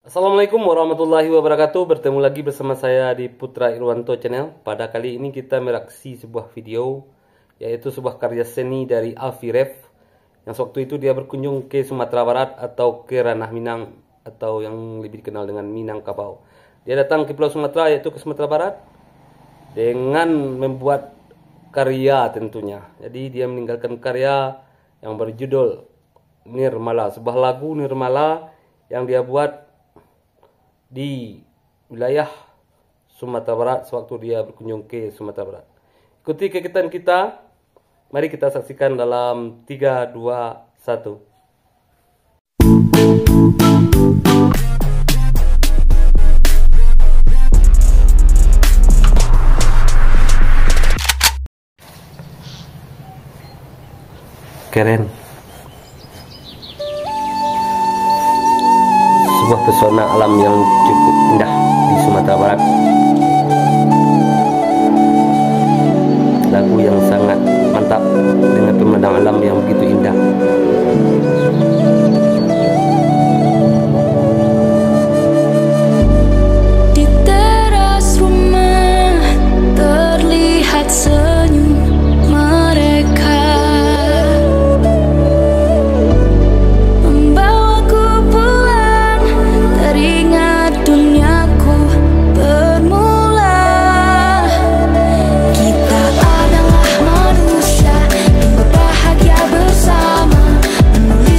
Assalamualaikum warahmatullahi wabarakatuh. Bertemu lagi bersama saya di Putra Irwanto Channel. Pada kali ini kita mereaksi sebuah video, yaitu sebuah karya seni dari Alfie Rev, yang sewaktu itu dia berkunjung ke Sumatera Barat atau ke Ranah Minang, atau yang lebih dikenal dengan Minangkabau. Dia datang ke Pulau Sumatera, yaitu ke Sumatera Barat, dengan membuat karya tentunya. Jadi dia meninggalkan karya yang berjudul Nirmala, sebuah lagu Nirmala yang dia buat di wilayah Sumatera Barat sewaktu dia berkunjung ke Sumatera Barat. Ikuti kegiatan kita. Mari kita saksikan dalam 3, 2, 1. Keren. Sebuah pesona alam yang cukup indah di Sumatera Barat. Lagu yang sangat mantap dengan pemandangan alam yang begitu indah. Di teras rumah terlihat senyum mereka, membawaku pulang, teringat duniaku bermula. Kita adalah manusia, tumbuh bahagia bersama, menulis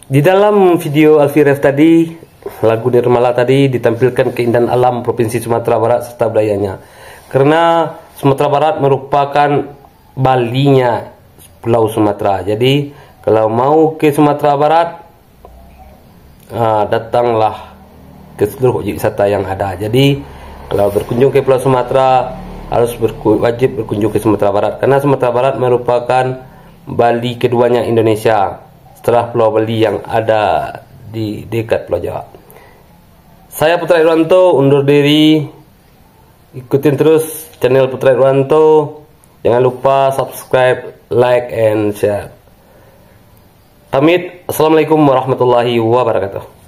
Di dalam video Alfie Rev tadi, lagu Nirmala tadi ditampilkan keindahan alam Provinsi Sumatera Barat serta budayanya. Karena Sumatera Barat merupakan Balinya Pulau Sumatera. Jadi kalau mau ke Sumatera Barat, datanglah ke seluruh objek wisata yang ada. Jadi kalau berkunjung ke Pulau Sumatera harus wajib berkunjung ke Sumatera Barat, karena Sumatera Barat merupakan Bali keduanya Indonesia setelah Pulau Bali yang ada di dekat Pulau Jawa. Saya Putra Irwanto undur diri. Ikutin terus channel Putra Irwanto. Jangan lupa subscribe, like, and share. Pamit. Assalamualaikum warahmatullahi wabarakatuh.